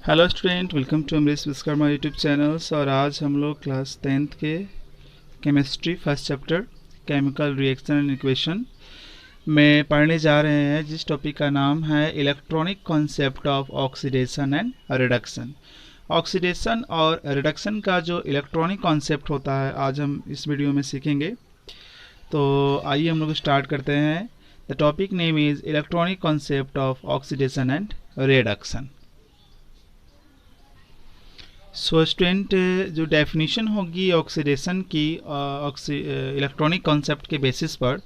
Hello student, welcome to Amrish Vishwakarma YouTube channels. और आज हम लोग क्लास 10th के chemistry first chapter chemical reaction and equation में पढ़ने जा रहे हैं, जिस टॉपिक का नाम है electronic concept of oxidation and reduction. Oxidation और रिडक्शन का जो इलेक्ट्रॉनिक कॉन्सेप्ट होता है आज हम इस वीडियो में सीखेंगे। तो आइए हम लोग स्टार्ट करते हैं। The topic name is electronic concept of oxidation and reduction. So student, जो डेफिनेशन होगी ऑक्सीडेशन की इलेक्ट्रॉनिक कॉन्सेप्ट के बेसिस पर,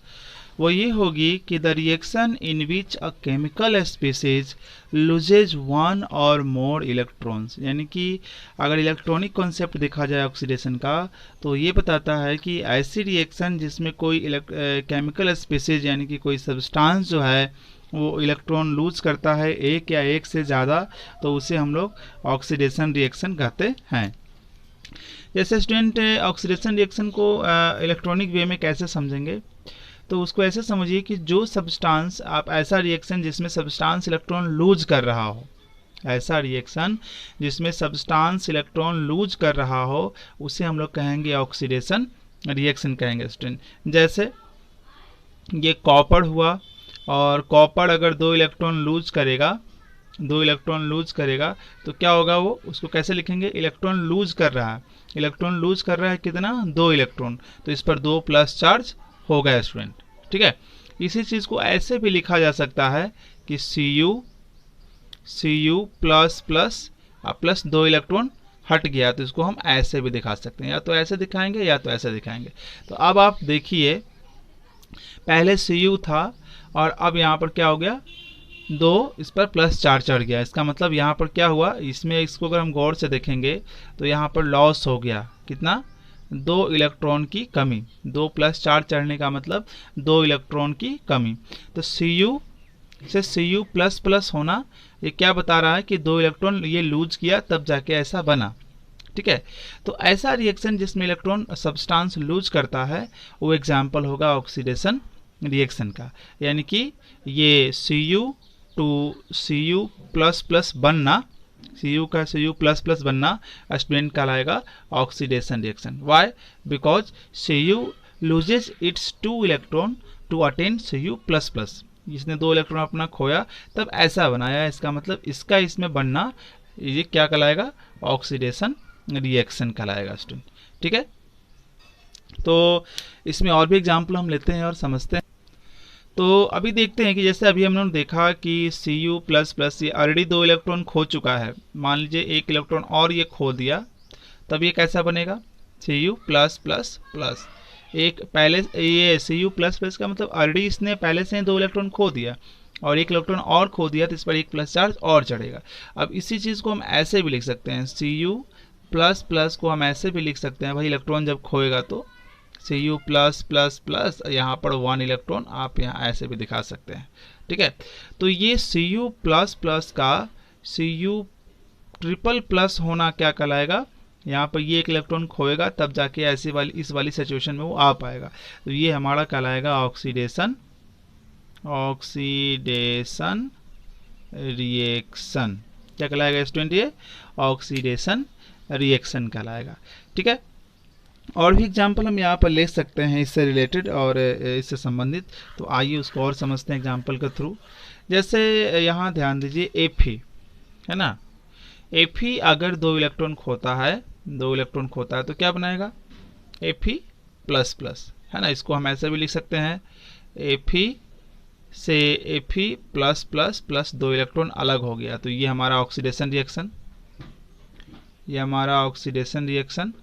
वो ये होगी कि the reaction in which a chemical species loses one और मोर इलेक्ट्रॉन्स। यानी कि अगर इलेक्ट्रॉनिक कॉन्सेप्ट देखा जाए ऑक्सीडेशन का, तो ये बताता है कि ऐसी रिएक्शन जिसमें कोई केमिकल स्पीसीज यानी कि कोई सब्सटेंस जो है वो इलेक्ट्रॉन लूज करता है एक या एक से ज़्यादा, तो उसे हम लोग ऑक्सीडेशन रिएक्शन कहते हैं। जैसे स्टूडेंट, ऑक्सीडेशन रिएक्शन को इलेक्ट्रॉनिक वे में कैसे समझेंगे, तो उसको ऐसे समझिए कि जो सब्सटेंस आप ऐसा रिएक्शन जिसमें सब्सटेंस इलेक्ट्रॉन लूज कर रहा हो, ऐसा रिएक्शन जिसमें सब्सटेंस इलेक्ट्रॉन लूज कर रहा हो, उसे हम लोग कहेंगे ऑक्सीडेशन रिएक्शन कहेंगे स्टूडेंट। जैसे ये कॉपर हुआ, और कॉपर अगर दो इलेक्ट्रॉन लूज करेगा तो क्या होगा, वो उसको कैसे लिखेंगे, इलेक्ट्रॉन लूज कर रहा है कितना, 2 इलेक्ट्रॉन, तो इस पर 2 प्लस चार्ज हो गया स्टूडेंट। ठीक है, इसी चीज को ऐसे भी लिखा जा सकता है कि Cu plus plus plus 2 electron हट गया, तो इसको हम ऐसे भी दिखा सकते हैं, या तो ऐसे दिखाएंगे या तो ऐसे दिखाएंगे। तो अब आप देखिए, पहले Cu था और अब यहाँ पर क्या हो गया, 2 इस पर प्लस चार्ज चढ़ गया। इसका मतलब यहाँ पर क्या हुआ, इसमें इसको अगर हम गौर से देखेंगे तो यहाँ पर लॉस हो गया कितना, 2 इलेक्ट्रॉन की कमी। 2 प्लस चार्ज चढ़ने का मतलब 2 इलेक्ट्रॉन की कमी। तो Cu से Cu प्लस प्लस होना, ये क्या बता रहा है कि 2 इलेक्ट्रॉन ये लूज किया तब जाके ऐसा बना। ठीक है, तो ऐसा रिएक्शन जिसमें इलेक्ट्रॉन सब्सटेंस लूज करता है, वो एग्जाम्पल होगा ऑक्सीडेशन रिएक्शन का। यानी कि ये Cu to Cu plus plus बनना, Cu का Cu प्लस प्लस बनना स्टूडेंट कहलाएगा oxidation reaction. Why, because Cu loses its 2 electron to attain Cu plus plus. इसने 2 इलेक्ट्रॉन अपना खोया तब ऐसा बनाया, इसका मतलब इसका इसमें बनना, ये क्या कहलाएगा, ऑक्सीडेशन रिएक्शन कहलाएगा स्टूडेंट। ठीक है, तो इसमें और भी एग्जाम्पल हम लेते हैं और समझते हैं। तो अभी देखते हैं कि जैसे अभी हमने देखा कि Cu प्लस प्लस ये ऑलरेडी 2 इलेक्ट्रॉन खो चुका है, मान लीजिए 1 इलेक्ट्रॉन और ये खो दिया, तब ये कैसा बनेगा, Cu प्लस प्लस प्लस। एक पहले ये Cu प्लस प्लस का मतलब ऑलरेडी इसने पहले से 2 इलेक्ट्रॉन खो दिया और 1 इलेक्ट्रॉन और खो दिया, तो इस पर 1 प्लस चार्ज और चढ़ेगा। अब इसी चीज़ को हम ऐसे भी लिख सकते हैं, Cu प्लस प्लस को हम ऐसे भी लिख सकते हैं, भाई इलेक्ट्रॉन जब खोएगा तो Cu प्लस प्लस प्लस, यहाँ पर 1 इलेक्ट्रॉन, आप यहाँ ऐसे भी दिखा सकते हैं। ठीक है, तो ये Cu प्लस प्लस का Cu ट्रिपल प्लस होना क्या कहलाएगा, यहाँ पर ये 1 इलेक्ट्रॉन खोएगा तब जाके ऐसी वाली इस वाली सिचुएशन में वो आ पाएगा। तो ये हमारा कहलाएगा ऑक्सीडेशन रिएक्शन। क्या कहलाएगा स्टूडेंट, ये ऑक्सीडेशन रिएक्शन कहलाएगा। ठीक है, और भी एग्जाम्पल हम यहाँ पर ले सकते हैं इससे रिलेटेड और इससे संबंधित। तो आइए उसको और समझते हैं एग्जाम्पल के थ्रू। जैसे यहाँ ध्यान दीजिए, Fe है ना, Fe अगर 2 इलेक्ट्रॉन खोता है तो क्या बनाएगा, Fe प्लस प्लस, है ना। इसको हम ऐसे भी लिख सकते हैं, Fe से Fe plus plus plus 2 electron अलग हो गया, तो ये हमारा ऑक्सीडेशन रिएक्शन।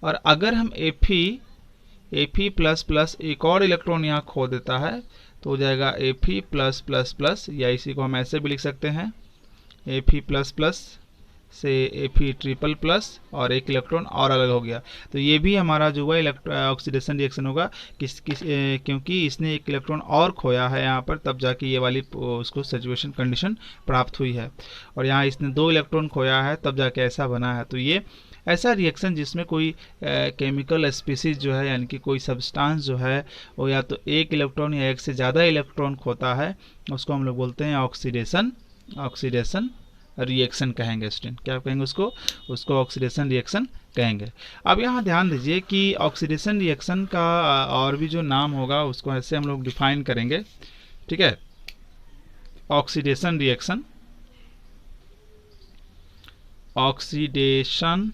और अगर हम Fe प्लस प्लस एक और इलेक्ट्रॉन यहाँ खो देता है तो हो जाएगा Fe प्लस प्लस प्लस, या इसी को हम ऐसे भी लिख सकते हैं, Fe प्लस प्लस से Fe ट्रिपल प्लस और 1 इलेक्ट्रॉन और अलग हो गया, तो ये भी हमारा जो है ऑक्सीडेशन रिएक्शन होगा। क्योंकि इसने 1 इलेक्ट्रॉन और खोया है यहाँ पर, तब जाके ये वाली उसको सिचुएशन कंडीशन प्राप्त हुई है। और यहाँ इसने 2 इलेक्ट्रॉन खोया है तब जाके ऐसा बना है। तो ये ऐसा रिएक्शन जिसमें कोई केमिकल स्पीसीज जो है, यानी कि कोई सब्सटेंस जो है वो या तो 1 इलेक्ट्रॉन या 1 से ज़्यादा इलेक्ट्रॉन खोता है, उसको हम लोग बोलते हैं ऑक्सीडेशन रिएक्शन कहेंगे स्टूडेंट। क्या कहेंगे उसको? उसको ऑक्सीडेशन रिएक्शन कहेंगे। अब यहाँ ध्यान दीजिए कि ऑक्सीडेशन रिएक्शन का और भी जो नाम होगा उसको ऐसे हम लोग डिफाइन करेंगे, ठीक है। ऑक्सीडेशन रिएक्शन, ऑक्सीडेशन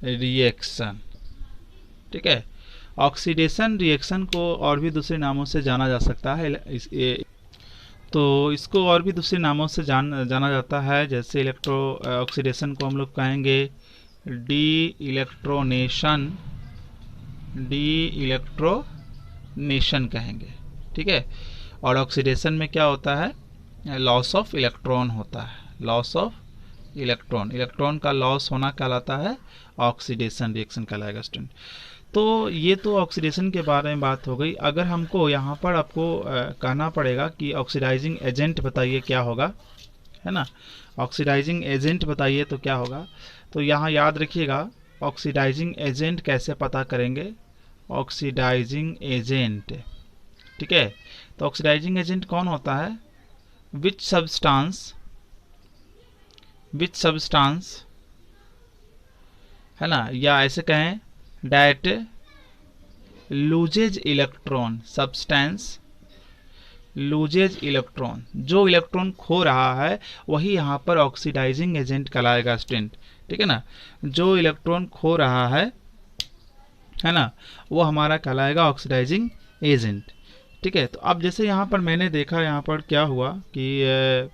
रिएक्शन, ठीक है। ऑक्सीडेशन रिएक्शन को और भी दूसरे नामों से जाना जा सकता है। तो इसको और भी दूसरे नामों से जाना जाता है, जैसे इलेक्ट्रो ऑक्सीडेशन को हम लोग कहेंगे डी इलेक्ट्रोनेशन कहेंगे, ठीक है। और ऑक्सीडेशन में क्या होता है? लॉस ऑफ इलेक्ट्रॉन होता है, लॉस ऑफ इलेक्ट्रॉन का लॉस होना कहलाता है ऑक्सीडेशन रिएक्शन कहलाएगा स्टूडेंट। तो ये तो ऑक्सीडेशन के बारे में बात हो गई। अगर हमको यहाँ पर आपको कहना पड़ेगा कि ऑक्सीडाइजिंग एजेंट बताइए क्या होगा, है ना। ऑक्सीडाइजिंग एजेंट बताइए तो क्या होगा। तो यहाँ याद रखिएगा ऑक्सीडाइजिंग एजेंट कैसे पता करेंगे। ऑक्सीडाइजिंग एजेंट, ठीक है। तो ऑक्सीडाइजिंग एजेंट कौन होता है? विच सब्सटेंस, है ना, या ऐसे कहें that loses electron, substance loses electron, जो इलेक्ट्रॉन खो रहा है वही यहाँ पर ऑक्सीडाइजिंग एजेंट कहलाएगा स्टूडेंट, ठीक है ना। जो इलेक्ट्रॉन खो रहा है ना, वो हमारा कहलाएगा ऑक्सीडाइजिंग एजेंट, ठीक है। तो अब जैसे यहाँ पर मैंने देखा, यहाँ पर क्या हुआ कि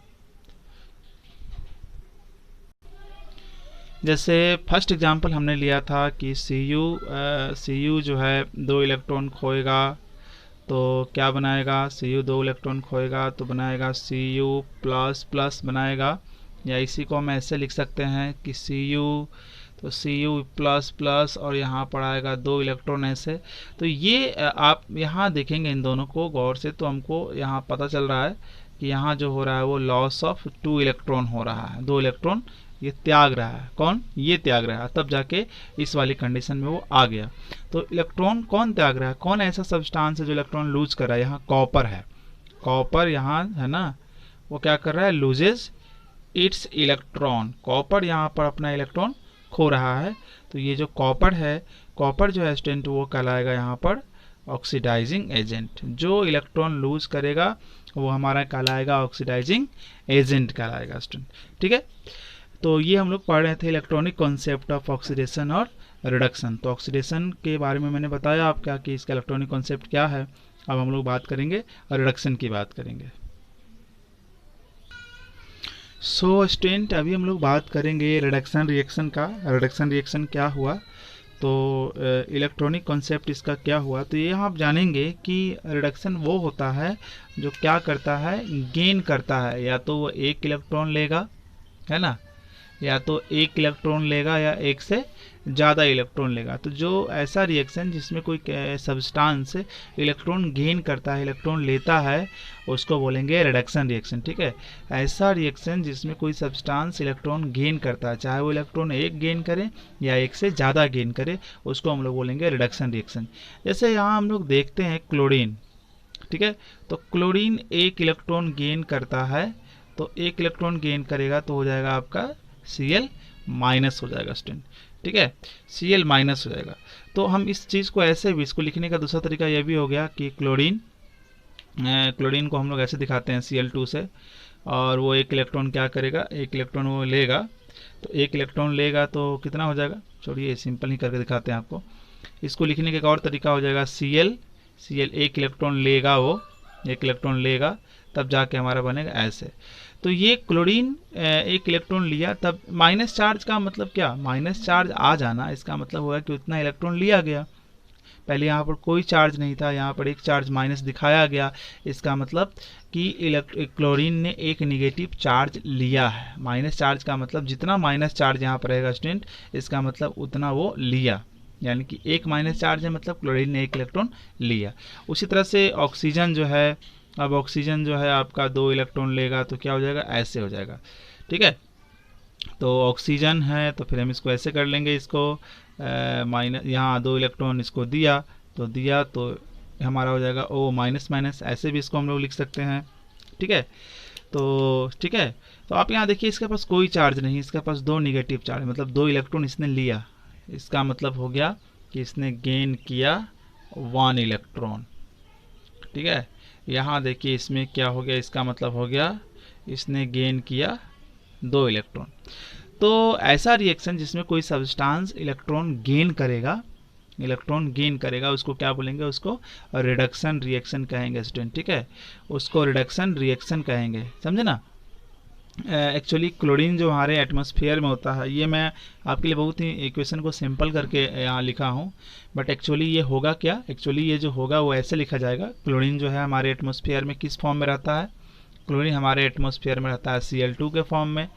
जैसे फर्स्ट एग्जांपल हमने लिया था कि Cu जो है 2 इलेक्ट्रॉन खोएगा तो क्या बनाएगा? Cu 2 इलेक्ट्रॉन खोएगा तो बनाएगा Cu++ बनाएगा, या इसी को हम ऐसे लिख सकते हैं कि Cu++ और यहाँ पर आएगा 2 इलेक्ट्रॉन ऐसे। तो ये आप यहाँ देखेंगे इन दोनों को गौर से, तो हमको यहाँ पता चल रहा है कि यहाँ जो हो रहा है वो लॉस ऑफ 2 इलेक्ट्रॉन हो रहा है, 2 इलेक्ट्रॉन ये त्याग रहा है। कौन? ये त्याग रहा है, तब जाके इस वाली कंडीशन में वो आ गया। तो इलेक्ट्रॉन कौन त्याग रहा है? कौन ऐसा सब्सटेंस है जो इलेक्ट्रॉन लूज कर रहा है? यहाँ कॉपर है, कॉपर यहाँ है ना, वो क्या कर रहा है? लूजेज इट्स इलेक्ट्रॉन, कॉपर यहाँ पर अपना इलेक्ट्रॉन खो रहा है। तो ये जो कॉपर है, कॉपर जो है स्टूडेंट वो कहलाएगा यहाँ पर ऑक्सीडाइजिंग एजेंट। जो इलेक्ट्रॉन लूज करेगा वो हमारा कहलाएगा ऑक्सीडाइजिंग एजेंट कहलाएगा स्टूडेंट, ठीक है। तो ये हम लोग पढ़ रहे थे इलेक्ट्रॉनिक कॉन्सेप्ट ऑफ ऑक्सीडेशन और रिडक्शन। तो ऑक्सीडेशन के बारे में मैंने बताया आपका कि इसका इलेक्ट्रॉनिक कॉन्सेप्ट क्या है। अब हम लोग बात करेंगे और रिडक्शन की बात करेंगे। सो स्टूडेंट अभी हम लोग बात करेंगे रिडक्शन रिएक्शन का। रिडक्शन रिएक्शन क्या हुआ, तो इलेक्ट्रॉनिक कॉन्सेप्ट इसका क्या हुआ। तो ये आप जानेंगे कि रिडक्शन वो होता है जो क्या करता है? गेन करता है, या तो वो 1 इलेक्ट्रॉन लेगा, है ना, या तो 1 इलेक्ट्रॉन लेगा या 1 से ज़्यादा इलेक्ट्रॉन लेगा। तो जो ऐसा रिएक्शन जिसमें कोई सब्सटेंस इलेक्ट्रॉन गेन करता है, इलेक्ट्रॉन लेता है, उसको बोलेंगे रिडक्शन रिएक्शन, ठीक है। ऐसा रिएक्शन जिसमें कोई सब्सटेंस इलेक्ट्रॉन गेन करता है, चाहे वो इलेक्ट्रॉन 1 गेन करे या 1 से ज़्यादा गेन करे, उसको हम लोग बोलेंगे रिडक्शन रिएक्शन। जैसे यहाँ हम लोग देखते हैं क्लोरीन, ठीक है। तो क्लोरीन 1 इलेक्ट्रॉन गेन करता है, तो 1 इलेक्ट्रॉन गेन करेगा तो हो जाएगा आपका Cl- हो जाएगा स्टूडेंट, ठीक है, Cl- हो जाएगा। तो हम इस चीज़ को ऐसे भी, इसको लिखने का दूसरा तरीका यह भी हो गया कि क्लोरीन को हम लोग ऐसे दिखाते हैं Cl2 से, और वो 1 इलेक्ट्रॉन क्या करेगा? 1 इलेक्ट्रॉन वो लेगा, तो 1 इलेक्ट्रॉन लेगा तो कितना हो जाएगा? छोड़िए सिंपल ही करके दिखाते हैं आपको। इसको लिखने का एक और तरीका हो जाएगा Cl 1 इलेक्ट्रॉन लेगा, वो 1 इलेक्ट्रॉन लेगा, तब जाके हमारा बनेगा ऐसे। तो ये क्लोरीन 1 इलेक्ट्रॉन लिया, तब माइनस चार्ज का मतलब क्या? माइनस चार्ज आ जाना, इसका मतलब होगा कि उतना इलेक्ट्रॉन लिया गया। पहले यहाँ पर कोई चार्ज नहीं था, यहाँ पर एक चार्ज माइनस दिखाया गया, इसका मतलब कि क्लोरीन ने एक निगेटिव चार्ज लिया है। माइनस चार्ज का मतलब जितना माइनस चार्ज यहाँ पर रहेगा स्टूडेंट, इसका मतलब उतना वो लिया, यानी कि 1 माइनस चार्ज है मतलब क्लोरीन ने 1 इलेक्ट्रॉन लिया। उसी तरह से ऑक्सीजन जो है, अब ऑक्सीजन जो है आपका 2 इलेक्ट्रॉन लेगा तो क्या हो जाएगा? ऐसे हो जाएगा, ठीक है। तो ऑक्सीजन है तो फिर हम इसको ऐसे कर लेंगे, इसको माइनस, यहाँ 2 इलेक्ट्रॉन इसको दिया तो हमारा हो जाएगा O-, ऐसे भी इसको हम लोग लिख सकते हैं, ठीक है। तो ठीक है, तो आप यहाँ देखिए इसके पास कोई चार्ज नहीं, इसके पास दो निगेटिव चार्ज, मतलब दो इलेक्ट्रॉन इसने लिया, इसका मतलब हो गया कि इसने गेन किया 1 इलेक्ट्रॉन। ठीक है, यहाँ देखिए इसमें क्या हो गया, इसका मतलब हो गया इसने गेन किया 2 इलेक्ट्रॉन। तो ऐसा रिएक्शन जिसमें कोई सब्सटेंस इलेक्ट्रॉन गेन करेगा उसको क्या बोलेंगे, उसको रिडक्शन रिएक्शन कहेंगे स्टूडेंट। ठीक है, उसको रिडक्शन रिएक्शन कहेंगे, समझे ना। एक्चुअली क्लोरीन जो हमारे एटमॉस्फेयर में होता है, ये मैं आपके लिए बहुत ही इक्वेशन को सिंपल करके यहाँ लिखा हूँ, बट एक्चुअली ये होगा क्या, एक्चुअली ये जो होगा वो ऐसे लिखा जाएगा। क्लोरीन जो है हमारे एटमॉस्फेयर में किस फॉर्म में रहता है, क्लोरीन हमारे एटमॉस्फेयर में रहता है Cl2 के फॉर्म में,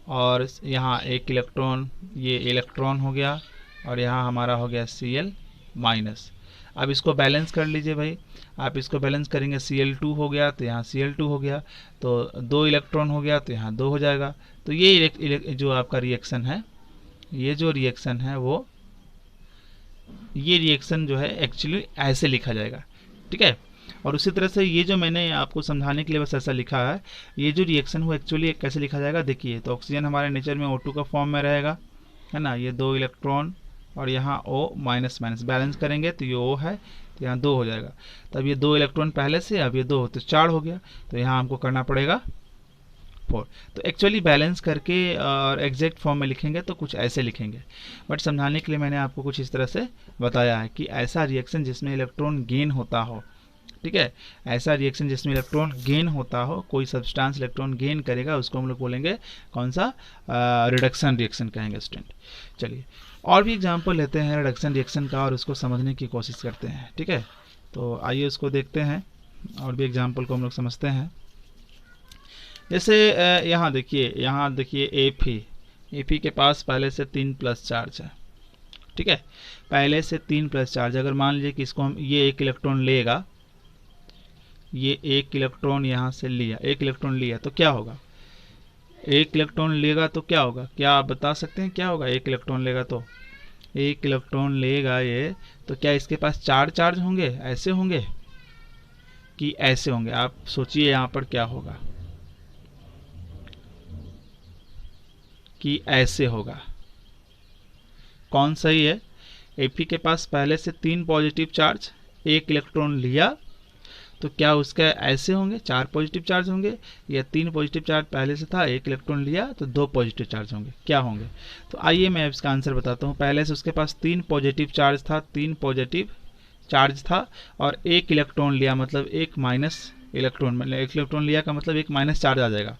और यहाँ एक इलेक्ट्रॉन, ये इलेक्ट्रॉन हो गया, और यहाँ हमारा हो गया Cl माइनस। अब इसको बैलेंस कर लीजिए भाई, आप इसको बैलेंस करेंगे, Cl2 हो गया तो यहाँ Cl2 हो गया, तो 2 इलेक्ट्रॉन हो गया तो यहाँ 2 हो जाएगा। तो ये जो आपका रिएक्शन है, ये जो रिएक्शन है वो, ये रिएक्शन जो है एक्चुअली ऐसे लिखा जाएगा। ठीक है, और उसी तरह से ये जो मैंने आपको समझाने के लिए बस ऐसा लिखा है, ये जो रिएक्शन हो एक्चुअली कैसे लिखा जाएगा देखिए। तो ऑक्सीजन हमारे नेचर में O2 का फॉर्म में रहेगा, है ना, ये 2 इलेक्ट्रॉन और यहाँ O माइनस माइनस बैलेंस करेंगे तो ये O है, तो यहाँ 2 हो जाएगा। तब ये 2 इलेक्ट्रॉन पहले से, अब ये 2 तो 4 हो गया, तो यहाँ हमको करना पड़ेगा 4। तो एक्चुअली बैलेंस करके और एग्जैक्ट फॉर्म में लिखेंगे तो कुछ ऐसे लिखेंगे, बट समझाने के लिए मैंने आपको कुछ इस तरह से बताया है कि ऐसा रिएक्शन जिसमें इलेक्ट्रॉन गेन होता हो। ठीक है, ऐसा रिएक्शन जिसमें इलेक्ट्रॉन गेन होता हो, कोई सब्सटेंस इलेक्ट्रॉन गेन करेगा, उसको हम लोग बोलेंगे कौन सा, रिडक्शन रिएक्शन कहेंगे स्टूडेंट। चलिए और भी एग्जांपल लेते हैं रिडक्शन रिएक्शन का और उसको समझने की कोशिश करते हैं। ठीक है, तो आइए उसको देखते हैं और भी एग्जांपल को हम लोग समझते हैं। जैसे यहाँ देखिए Fe के पास पहले से 3 प्लस चार्ज है। ठीक है, पहले से 3 प्लस चार्ज, अगर मान लीजिए कि इसको हम, ये 1 इलेक्ट्रॉन लेगा, ये 1 इलेक्ट्रॉन यहाँ से लिया, 1 इलेक्ट्रॉन लिया तो क्या होगा, 1 इलेक्ट्रॉन लेगा तो क्या होगा, क्या आप बता सकते हैं क्या होगा। 1 इलेक्ट्रॉन लेगा तो 1 इलेक्ट्रॉन लेगा ये, तो क्या इसके पास 4 चार्ज होंगे, ऐसे होंगे कि ऐसे होंगे, आप सोचिए यहाँ पर क्या होगा, कि ऐसे होगा। कौन सही है, Fe के पास पहले से 3 पॉजिटिव चार्ज, 1 इलेक्ट्रॉन लिया, तो क्या उसका ऐसे होंगे, 4 पॉजिटिव चार्ज होंगे, या 3 पॉजिटिव चार्ज पहले से था, 1 इलेक्ट्रॉन लिया तो 2 पॉजिटिव चार्ज होंगे, क्या होंगे। तो आइए मैं इसका आंसर बताता हूँ। पहले से उसके पास 3 पॉजिटिव चार्ज था, 3 पॉजिटिव चार्ज था, और 1 इलेक्ट्रॉन लिया, मतलब 1 माइनस इलेक्ट्रॉन, मतलब 1 इलेक्ट्रॉन लिया का मतलब 1 माइनस चार्ज आ जाएगा।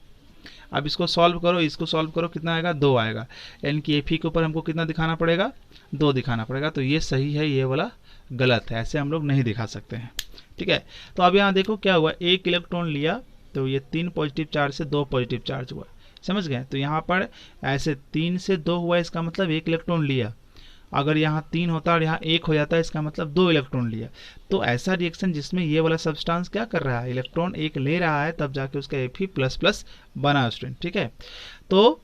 अब इसको सॉल्व करो, इसको सॉल्व करो, कितना आएगा, 2 आएगा, यानी कि Fe के ऊपर हमको कितना दिखाना पड़ेगा, 2 दिखाना पड़ेगा। तो ये सही है, ये वाला गलत है, ऐसे हम लोग नहीं दिखा सकते हैं। ठीक है, तो अब यहाँ देखो क्या हुआ, 1 इलेक्ट्रॉन लिया तो ये 3 पॉजिटिव चार्ज से 2 पॉजिटिव चार्ज हुआ, समझ गए। तो यहाँ पर ऐसे 3 से 2 हुआ, इसका मतलब 1 इलेक्ट्रॉन लिया। अगर यहाँ 3 होता और यहाँ 1 हो जाता है, इसका मतलब 2 इलेक्ट्रॉन लिया। तो ऐसा रिएक्शन जिसमें ये वाला सब्सटेंस क्या कर रहा है, इलेक्ट्रॉन 1 ले रहा है, तब जाके उसका Fe प्लस प्लस बना स्टूडेंट। ठीक है, तो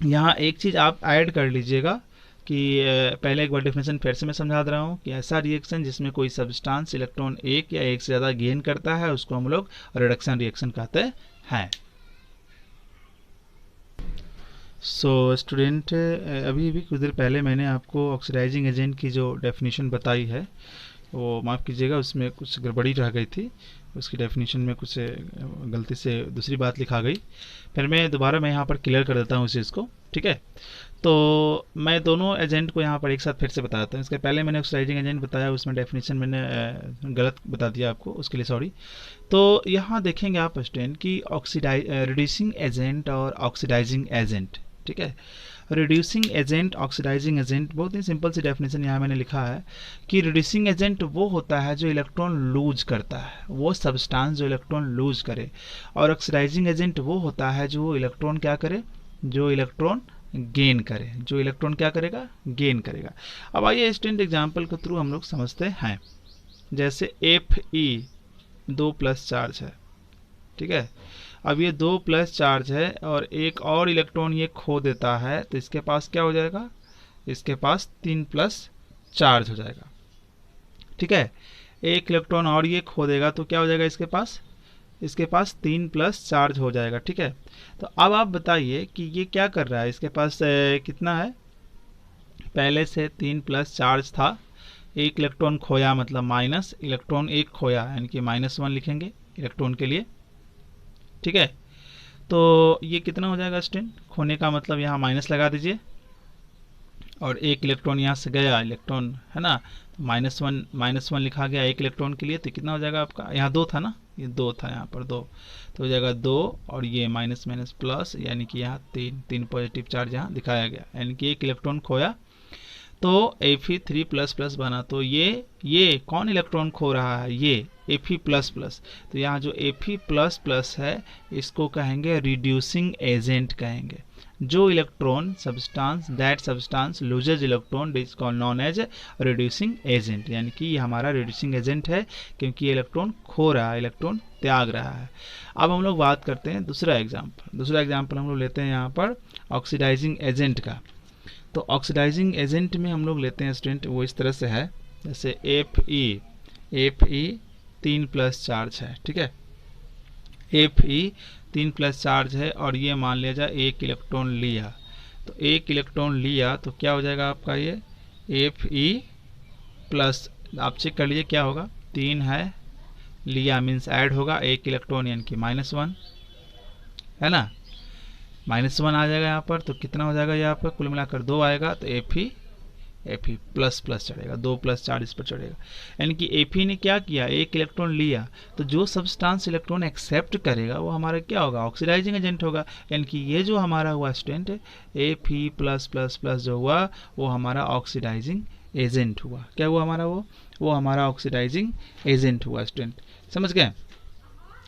यहाँ एक चीज़ आप ऐड कर लीजिएगा कि पहले एक बार डेफिनेशन फिर से मैं समझा दे रहा हूँ कि ऐसा रिएक्शन जिसमें कोई सब्सटेंस इलेक्ट्रॉन 1 या 1 से ज़्यादा गेन करता है, उसको हम लोग रिडक्शन रिएक्शन कहते हैं। सो स्टूडेंट, अभी भी कुछ देर पहले मैंने आपको ऑक्सीडाइजिंग एजेंट की जो डेफिनेशन बताई है, वो माफ़ कीजिएगा, उसमें कुछ गड़बड़ी रह गई थी, उसकी डेफिनेशन में कुछ गलती से दूसरी बात लिखा गई। फिर मैं दोबारा यहाँ पर क्लियर कर देता हूँ इस चीज़ को। ठीक है, तो मैं दोनों एजेंट को यहाँ पर एक साथ फिर से बताता हूँ। इसके पहले मैंने ऑक्सीडाइजिंग एजेंट बताया, उसमें डेफिनेशन मैंने गलत बता दिया आपको, उसके लिए सॉरी। तो यहाँ देखेंगे आप स्टूडेंट कि रिड्यूसिंग एजेंट और ऑक्सीडाइजिंग एजेंट। ठीक है, रिड्यूसिंग एजेंट, ऑक्सीडाइजिंग एजेंट, बहुत ही सिंपल सी डेफिनेशन यहाँ मैंने लिखा है कि रिड्यूसिंग एजेंट वो होता है जो इलेक्ट्रॉन लूज करता है, वो सब्सटेंस जो इलेक्ट्रॉन लूज करे, और ऑक्सीडाइजिंग एजेंट वो होता है जो इलेक्ट्रॉन क्या करे, जो इलेक्ट्रॉन गेन करे, जो इलेक्ट्रॉन क्या करेगा, गेन करेगा। अब आइए स्टूडेंट एग्जाम्पल के थ्रू हम लोग समझते हैं। जैसे Fe 2 प्लस चार्ज है। ठीक है, अब ये 2 प्लस चार्ज है और एक और इलेक्ट्रॉन ये खो देता है, तो इसके पास क्या हो जाएगा, इसके पास 3 प्लस चार्ज हो जाएगा। ठीक है, एक इलेक्ट्रॉन और ये खो देगा तो क्या हो जाएगा, इसके पास इसके पास 3 प्लस चार्ज हो जाएगा। ठीक है, तो अब आप बताइए कि ये क्या कर रहा है, इसके पास कितना है, पहले से 3 प्लस चार्ज था, एक इलेक्ट्रॉन खोया मतलब माइनस, इलेक्ट्रॉन एक खोया यानी कि -1 लिखेंगे इलेक्ट्रॉन के लिए। ठीक है, तो ये कितना हो जाएगा स्टूडेंट, खोने का मतलब यहाँ माइनस लगा दीजिए, और एक इलेक्ट्रॉन यहाँ से गया इलेक्ट्रॉन, है ना, -1 लिखा गया एक इलेक्ट्रॉन के लिए, तो कितना हो जाएगा आपका, यहाँ 2 था ना, ये 2 था, यहाँ पर 2, तो हो जाएगा 2, और ये माइनस माइनस प्लस, यानी कि यहाँ 3 पॉजिटिव चार्ज यहाँ दिखाया गया, यानी कि एक इलेक्ट्रॉन खोया, तो Fe3++ बना। तो ये कौन इलेक्ट्रॉन खो रहा है, ये Fe++। तो यहाँ जो Fe++ है इसको कहेंगे रिड्यूसिंग एजेंट कहेंगे। जो electron that substance loses electron is called known as reducing agent, यानी कि ये हमारा रिड्यूसिंग एजेंट है, क्योंकि ये इलेक्ट्रॉन खो रहा है, इलेक्ट्रॉन त्याग रहा है। अब हम लोग बात करते हैं दूसरा एग्जाम्पल हम लोग लेते हैं यहाँ पर ऑक्सीडाइजिंग एजेंट का। तो ऑक्सीडाइजिंग एजेंट में हम लोग लेते हैं स्टूडेंट, वो इस तरह से है, जैसे Fe 3 प्लस चार्ज है। ठीक है, Fe 3 प्लस चार्ज है, और ये मान लिया जाए एक इलेक्ट्रॉन लिया, तो एक इलेक्ट्रॉन लिया तो क्या हो जाएगा आपका, ये Fe+, आप चेक कर लीजिए क्या होगा, 3 है, लिया मीन्स ऐड होगा एक इलेक्ट्रॉन यानी कि -1, है ना, -1 आ जाएगा यहाँ पर, तो कितना हो जाएगा, यहाँ पर कुल मिलाकर 2 आएगा, तो Fe++ चढ़ेगा, 2 प्लस चार्ज इस पर चढ़ेगा, यानी कि Fe ने क्या किया, एक इलेक्ट्रॉन लिया, तो जो सब्सटेंस इलेक्ट्रॉन एक्सेप्ट करेगा वो हमारा क्या होगा, ऑक्सीडाइजिंग एजेंट होगा, यानी कि ये जो हमारा हुआ स्टूडेंट Fe+++ जो हुआ वो हमारा ऑक्सीडाइजिंग एजेंट हुआ। क्या हुआ हमारा, वो हमारा ऑक्सीडाइजिंग एजेंट हुआ स्टूडेंट, समझ गए।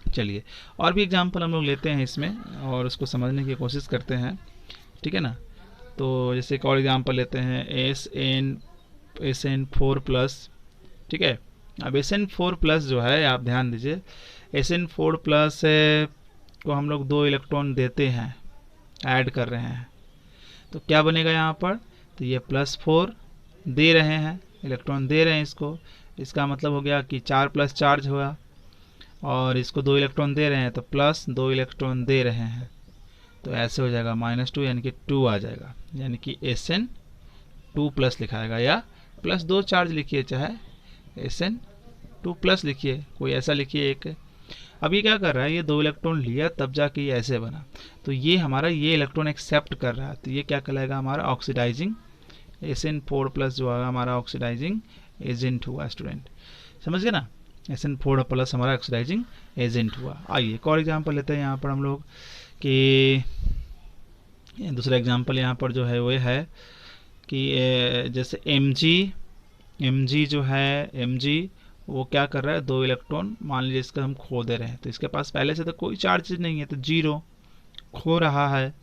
चलिए और भी एग्जाम्पल हम लोग लेते हैं इसमें और उसको समझने की कोशिश करते हैं। ठीक है ना, तो जैसे एक और एग्जाम्पल लेते हैं SN4+। ठीक है, अब SN4+ जो है आप ध्यान दीजिए, SN4+ को हम लोग 2 इलेक्ट्रॉन देते हैं, ऐड कर रहे हैं, तो क्या बनेगा यहाँ पर, तो ये +4 दे रहे हैं, इलेक्ट्रॉन दे रहे हैं इसको, इसका मतलब हो गया कि 4 प्लस चार्ज हुआ, और इसको 2 इलेक्ट्रॉन दे रहे हैं तो प्लस 2 इलेक्ट्रॉन दे रहे हैं, तो ऐसे हो जाएगा -2 यानी कि 2 आ जाएगा, यानी कि SN2+ लिखाएगा, या +2 चार्ज लिखिए, चाहे SN2+ लिखिए, कोई ऐसा लिखिए एक। अब ये क्या कर रहा है, ये 2 इलेक्ट्रॉन लिया तब जाके ये ऐसे बना, तो ये हमारा ये इलेक्ट्रॉन एक्सेप्ट कर रहा है, तो ये क्या कहलाएगा, हमारा ऑक्सीडाइजिंग SN4+ जो है हमारा ऑक्सीडाइजिंग एजेंट हुआ स्टूडेंट, समझ गए ना, SN4+ हमारा ऑक्सीडाइजिंग एजेंट हुआ। आइए एक और एग्जांपल लेते हैं यहाँ पर हम लोग, कि दूसरा एग्जांपल यहाँ पर जो है वो है कि जैसे Mg जो है, Mg वो क्या कर रहा है, 2 इलेक्ट्रॉन मान लीजिए इसका हम खो दे रहे हैं, तो इसके पास पहले से तो कोई चार्ज नहीं है, तो 0 खो रहा है,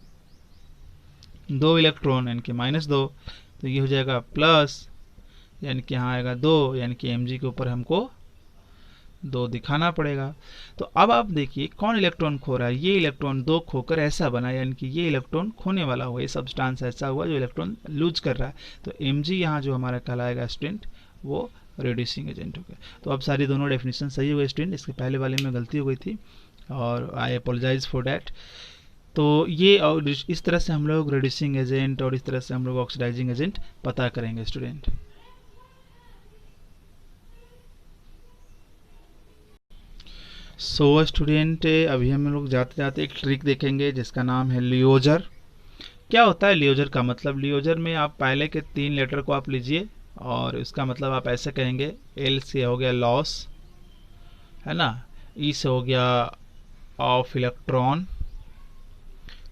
2 इलेक्ट्रॉन यानी कि -2, तो ये हो जाएगा प्लस, यानी कि यहाँ आएगा 2, यानी कि Mg के ऊपर हमको 2 दिखाना पड़ेगा। तो अब आप देखिए कौन इलेक्ट्रॉन खो रहा है, ये इलेक्ट्रॉन 2 खोकर ऐसा बना, यानी कि ये इलेक्ट्रॉन खोने वाला हुआ, ये सब्सटेंस ऐसा हुआ जो इलेक्ट्रॉन लूज कर रहा है, तो Mg यहाँ जो हमारा कहलाएगा स्टूडेंट वो रिड्यूसिंग एजेंट हो गया। तो अब सारी दोनों डेफिनेशन सही हो गए स्टूडेंट, इसके पहले वाले में गलती हो गई थी और आई अपोलोजाइज फॉर डैट। तो ये और इस तरह से हम लोग रिड्यूसिंग एजेंट और इस तरह से हम लोग ऑक्सीडाइजिंग एजेंट पता करेंगे स्टूडेंट। सो स्टूडेंट अभी हम लोग जाते जाते एक ट्रिक देखेंगे जिसका नाम है लियोजर। क्या होता है लियोजर का मतलब, लियोजर में आप पहले के 3 लेटर को आप लीजिए और इसका मतलब आप ऐसे कहेंगे, L से हो गया लॉस, है ना, E से हो गया of electron,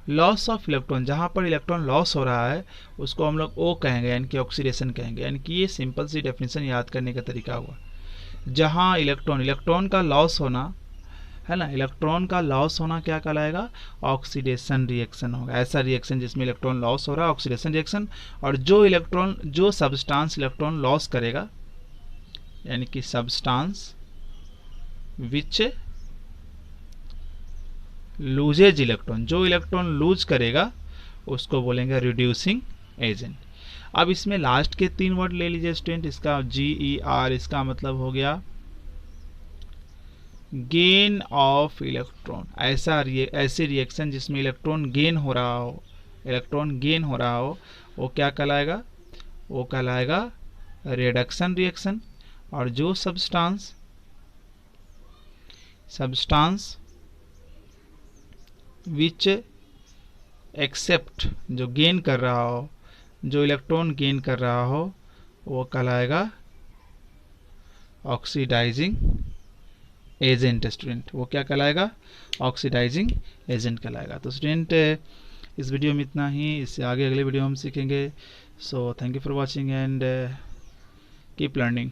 loss of electron, जहाँ पर इलेक्ट्रॉन लॉस हो रहा है उसको हम लोग O कहेंगे, यानी कि ऑक्सीडेशन कहेंगे, यानी कि ये सिंपल सी डेफिनेशन याद करने का तरीका हुआ। जहाँ इलेक्ट्रॉन का लॉस होना है ना, इलेक्ट्रॉन का लॉस होना क्या कहलाएगा, ऑक्सीडेशन रिएक्शन होगा, ऐसा रिएक्शन जिसमें इलेक्ट्रॉन लॉस हो रहा है, ऑक्सीडेशन रिएक्शन। और जो सब्सटेंस इलेक्ट्रॉन लॉस करेगा, यानी कि सब्सटेंस विच लूजेज इलेक्ट्रॉन, जो इलेक्ट्रॉन लूज करेगा उसको बोलेंगे रिड्यूसिंग एजेंट। अब इसमें लास्ट के 3 वर्ड ले लीजिए स्टूडेंट, इसका GER, इसका मतलब हो गया गेन ऑफ इलेक्ट्रॉन, ऐसे रिएक्शन जिसमें इलेक्ट्रॉन गेन हो रहा हो, वो क्या कहलाएगा? वो कहलाएगा रिडक्शन रिएक्शन। और जो सब्सटेंस विच एक्सेप्ट, जो गेन कर रहा हो, जो इलेक्ट्रॉन गेन कर रहा हो, वो कहलाएगा ऑक्सीडाइजिंग एजेंट। स्टूडेंट वो क्या कहलाएगा? ऑक्सीडाइजिंग एजेंट कहलाएगा। तो स्टूडेंट इस वीडियो में इतना ही, इससे आगे अगले वीडियो हम सीखेंगे। So thank you for watching and keep learning.